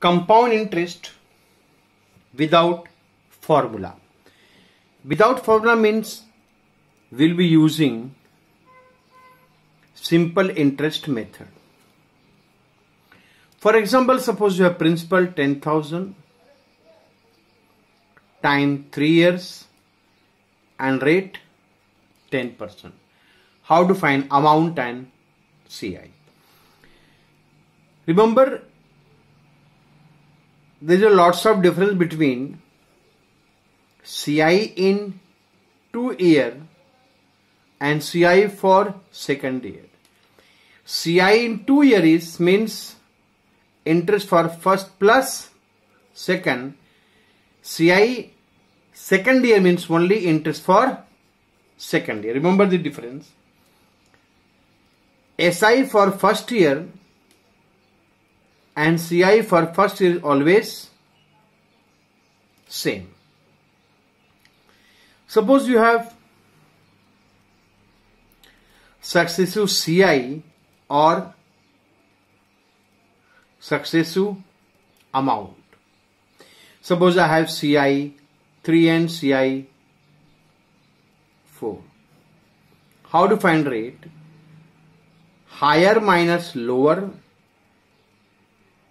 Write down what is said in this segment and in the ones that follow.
compound interest without formula. Without formula means we'll be using simple interest method. For example, suppose you have principal 10,000 time 3 years and rate 10%. How to find amount and CI? Remember, there is a lots of difference between CI in 2 year and CI for second year. CI in 2 year is means interest for first plus second. CI second year means only interest for second year. Remember the difference. SI for first year and CI for first year is always same. Suppose you have successive CI or successive amount. Suppose I have CI 3 and CI 4. How to find rate? Higher minus lower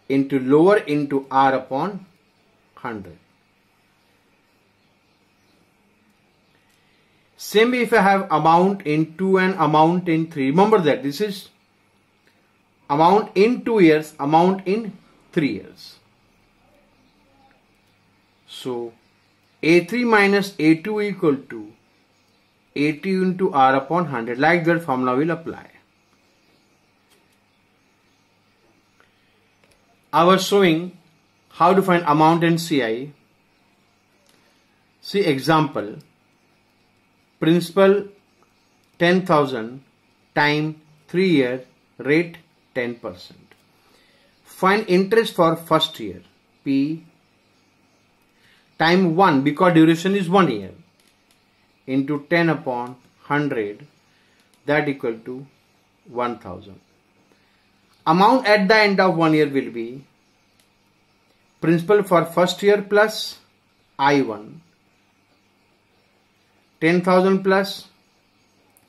into R upon 100. Same if I have amount in 2 and amount in 3. Remember that this is amount in 2 years, amount in 3 years. So A3 minus A2 equal to A2 into R upon 100. Like that formula will apply. I was showing how to find amount and CI. See example. Principal 10,000 time 3 year rate 10%. Find interest for first year P time 1 because duration is 1 year into 10 upon 100 that equal to 1000. Amount at the end of 1 year will be principal for first year plus I1 10,000 plus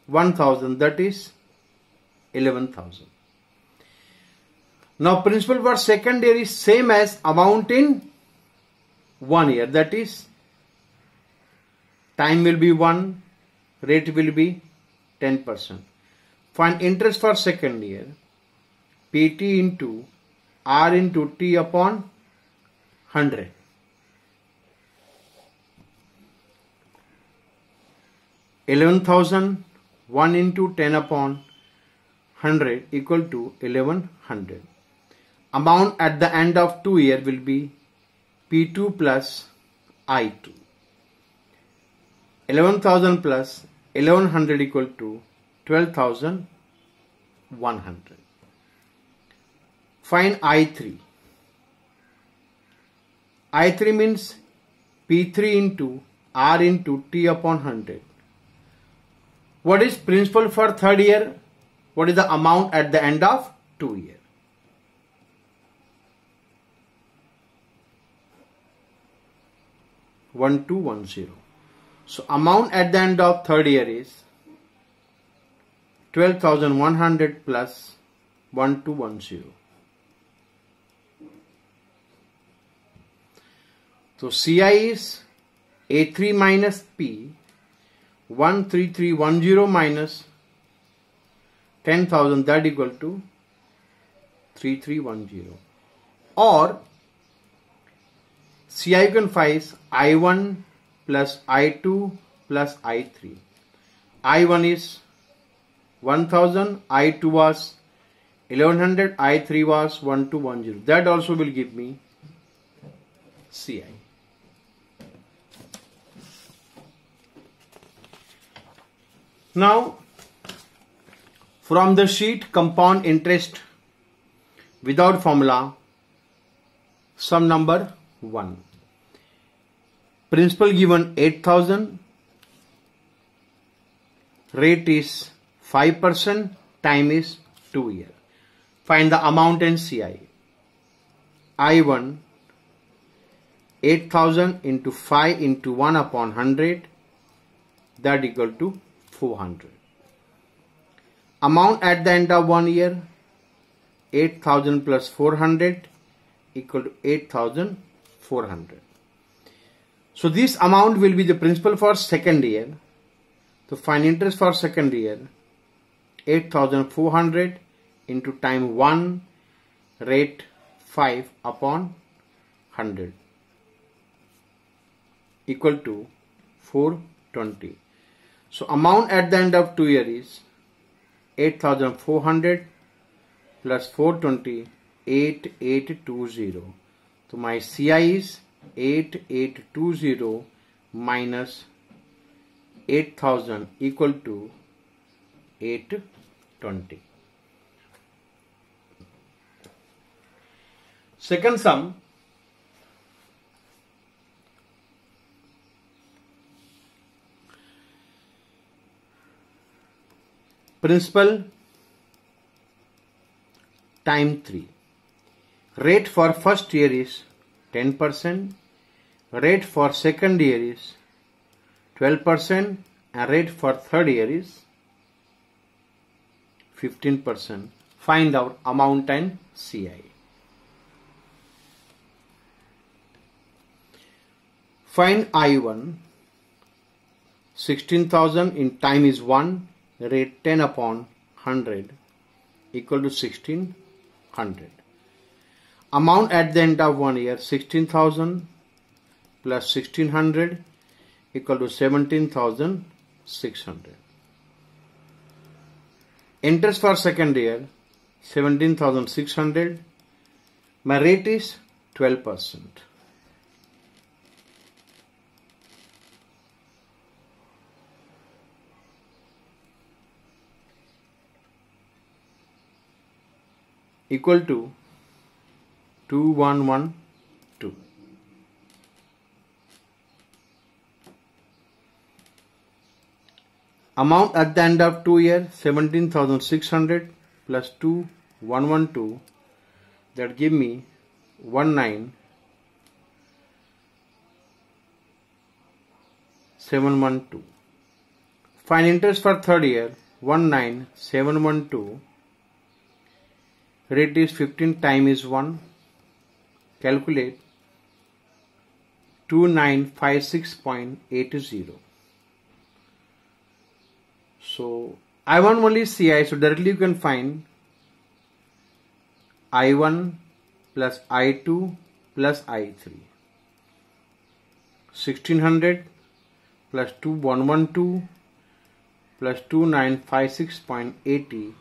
1,000 that is 11,000. Now principal for second year is same as amount in 1 year, that is time will be 1, rate will be 10%. Find interest for second year PT into R into T upon 100. $11,000 1 into 10 upon 100 equal to 1100. Amount at the end of 2 year will be P2 plus I2. 11,000 plus 1100 equal to 12,100. Find I3. I3 means P3 into R into T upon 100. What is principal for third year? What is the amount at the end of 2 year? $1,210. So amount at the end of third year is 12,100 plus 1,210. So CI is A3 minus P 13310 minus 10,000 that equal to 3310. Or CI you can find I1 plus I2 plus I3. I1 is 1000, I2 was 1100, I3 was 1210. That also will give me CI. Now, from the sheet compound interest without formula, sum number 1. Principal given 8,000, rate is 5%, time is 2 years. Find the amount and CI. I1 8000 into 5 into 1 upon 100, that equal to 400. Amount at the end of 1 year, 8000 plus 400 equal to 8400. So this amount will be the principal for second year. To find interest for second year, 8400 into time 1 rate 5 upon 100 equal to 420. So amount at the end of 2 years is 8400 plus 420, 8820. So my CI is 8820 minus 8000 equal to 820. Second sum, principal time 3. Rate for first year is 10%, rate for second year is 12%, and rate for third year is 15%. Find out amount and CI. Find I1, 16,000 in time is 1, rate 10 upon 100 equal to 1600. Amount at the end of 1 year, 16,000 plus 1600 equal to 17,600. Interest for second year, 17,600. My rate is 12%. Equal to 2112. Amount at the end of 2 years, 17,600 plus 2112, that give me 19712. Find interest for third year, 19712. Rate is 15, time is 1. Calculate 2956.80. So I1 only CI, so directly you can find I1 plus I2 plus I3. 1600 plus 2112 plus 2956.80,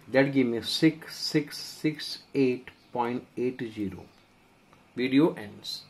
that give me 6668.80. Video ends.